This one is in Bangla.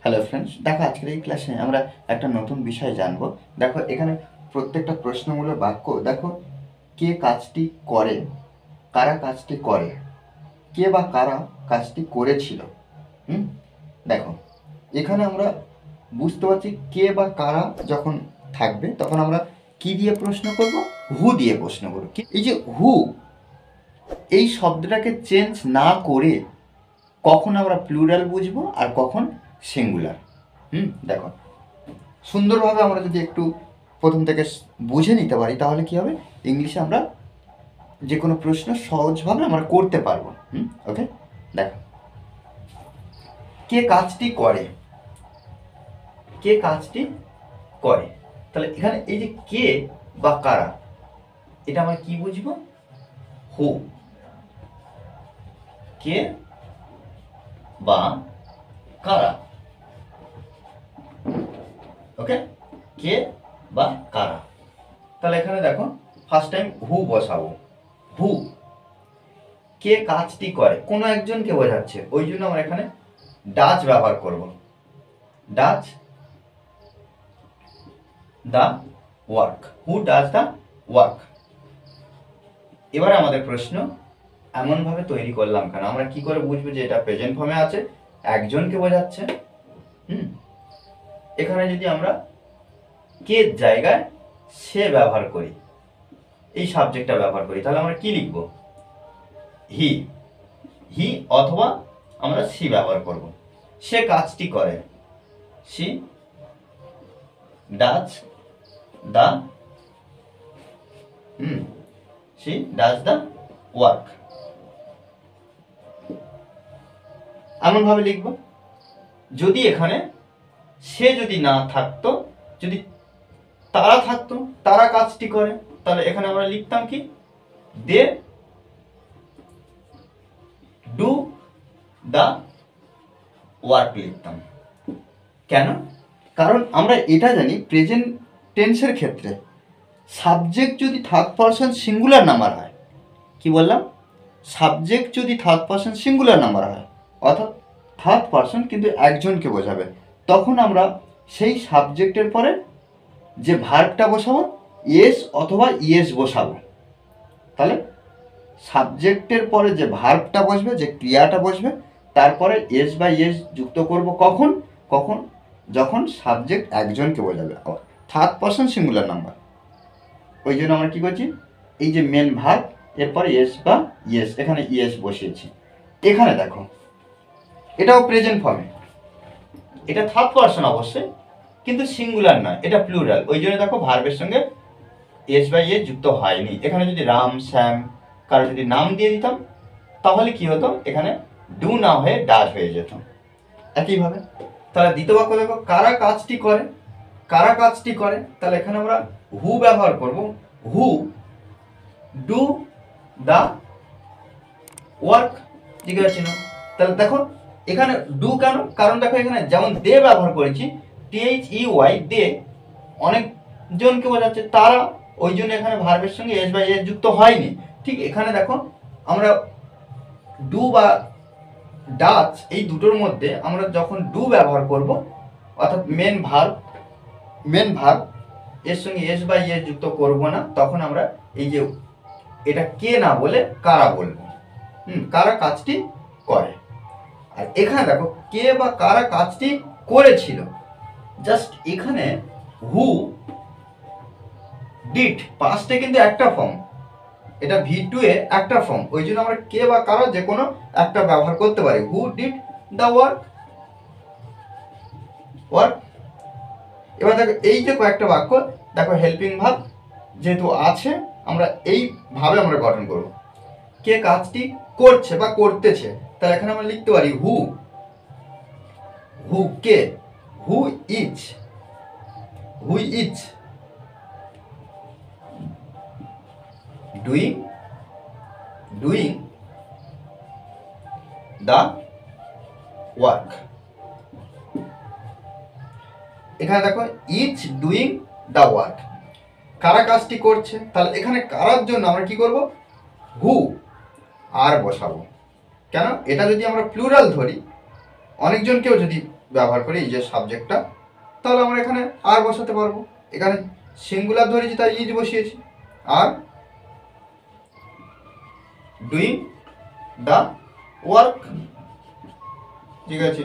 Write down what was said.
হ্যালো ফ্রেন্ডস, দেখো আজকের এই ক্লাসে আমরা একটা নতুন বিষয় জানবো। দেখো এখানে প্রত্যেকটা প্রশ্নমূলক বাক্য, দেখো কে কাজটি করে, কারা কাজটি করে, কে বা কারা কাজটি করেছিল। হুম দেখো এখানে আমরা বুঝতে পারছি কে বা কারা যখন থাকবে তখন আমরা কি দিয়ে প্রশ্ন করব, হু দিয়ে প্রশ্ন করব। এই যে হু, এই শব্দটাকে চেঞ্জ না করে কখন আমরা প্লুরাল বুঝবো আর কখন সিঙ্গুলার। দেখো সুন্দরভাবে আমরা যদি একটু প্রথম থেকে বুঝে নিতে পারি তাহলে কি হবে, ইংলিশে আমরা যে কোনো প্রশ্ন সহজভাবে আমরা করতে পারবো। ওকে, দেখো কে কাজটি করে, কে কাজটি করে, তাহলে এখানে এই যে কে বা কারা, এটা আমরা কি বুঝবো, হু। কে বা কারা, ওকে, কে বা কারা। তাহলে এখানে দেখো ফার্স্ট টাইম হু বসাবো। হু, কে কাজটি করে, কোনো একজনকে বোঝাচ্ছে, ওই জন্য আমরা এখানে ডাচ ব্যবহার করব। Dutch the work, who does the work. এবারে আমাদের প্রশ্ন, এমনভাবে তৈরি করলাম কেন, আমরা কি করে বুঝবো যে এটা প্রেজেন্ট ফর্মে আছে, একজনকে বোঝাচ্ছে। এখানে যদি আমরা কে জায়গায় সে ব্যবহার করি, এই সাবজেক্টটা ব্যবহার করি, তাহলে আমরা কি লিখব, হি। হি অথবা আমরা সি ব্যবহার করব। সে কাজটি করে, she does the she does the work, এমনভাবে লিখব। যদি এখানে সে যদি না থাকতো, যদি তারা থাকতো, তারা কাজটি করে, তাহলে এখানে আমরা লিখতাম কি, দে ডু দ্য ওয়ার্ক লিখতাম। কেন? কারণ আমরা এটা জানি প্রেজেন্ট টেন্সের ক্ষেত্রে সাবজেক্ট যদি থার্ড পারসন সিঙ্গুলার নাম্বার হয়, কি বললাম, সাবজেক্ট যদি থার্ড পারসন সিঙ্গুলার নাম্বার হয়, অর্থাৎ থার্ড পারসন কিন্তু একজনকে বোঝাবে, তখন আমরা সেই সাবজেক্টের পরে যে ভার্বটা বসাবো, ইয়েস অথবা ইয়েস বসাবো। তাহলে সাবজেক্টের পরে যে ভার্বটা বসবে, যে ক্রিয়াটা বসবে, তারপরে এস বা ইয়েস যুক্ত করব কখন, কখন যখন সাবজেক্ট একজনকে বোঝাবে, থার্ড পারসন সিঙ্গুলার নাম্বার। ওই জন্য আমরা কী করছি, এই যে মেন ভার্ব এরপরে এস বা ইয়েস, এখানে ইয়েস বসিয়েছি। এখানে দেখো এটাও প্রেজেন্ট ফর্মে, এটা থার্ড পারসন অবশ্যই, কিন্তু সিঙ্গুলার নয়, এটা প্লুরাল। ওই জন্য দেখো ভার্বের সঙ্গে এস বা ইয়েস যুক্ত হয়নি। এখানে যদি রাম, শ্যাম কারো যদি নাম দিয়ে দিতাম তাহলে কি হতো, এখানে ডু না হয়ে ডাজ হয়ে যেত। একইভাবে তাহলে দ্বিতীয় বাক্য দেখো, কারা কাজটি করে, কারা কাজটি করে, তাহলে এখানে আমরা হু ব্যবহার করব। হু ডু দ্য ওয়ার্ক, জিজ্ঞাসা ছিল। তাহলে দেখো এখানে ডু কেন, কারণ দেখো এখানে যেমন দে ব্যবহার করেছি, THEY, দে অনেকজনকে বোঝাচ্ছে, তারা, ওই জন্য এখানে ভার্বের সঙ্গে এস বা এস যুক্ত হয়নি। ঠিক এখানে দেখো আমরা ডু বা ডাচ এই দুটোর মধ্যে আমরা যখন ডু ব্যবহার করব, অর্থাৎ মেন ভার্ব এর সঙ্গে এস বা ইয়েস যুক্ত করব না, তখন আমরা এই যে এটা কে না বলে কারা বলবো। কারা কাজটি করে। আর এখানে দেখো কে বা কারা কাজটি করেছিল, জাস্ট এখানে হু ডিড, পাস্টে কিন্তু একটা ফর্ম, এটা V2 এ একটা ফর্ম, ওই জন্য আমরা কে বা কারা যে কোনো একটা ব্যবহার করতে পারি। Who did the work. এবার দেখো এই যে কয়েকটা বাক্য, দেখো হেল্পিং ভার্ব যেহেতু আছে, আমরা এইভাবে আমরা গঠন করব। কে কাজটি করছে বা করতেছে, তাহলে এখানে আমরা লিখতে পারি হু, হু কে, who is doing the work. এখানে দেখো ইজ ডুইং দ্য ওয়ার্ক, কারা কাজটি করছে, তাহলে এখানে কারার জন্য আমরা কি করব, হু আর বসাবো। কেন, এটা যদি আমরা প্লুরাল ধরি, অনেকজনকেও যদি ব্যবহার করে এই যে সাবজেক্টটা, তাহলে আমরা এখানে আর বসাতে পারবো। এখানে সিঙ্গুলার ধরেছি তাই ইজ বসিয়েছি, আর ডুইং দ্য ওয়ার্ক, ঠিক আছে।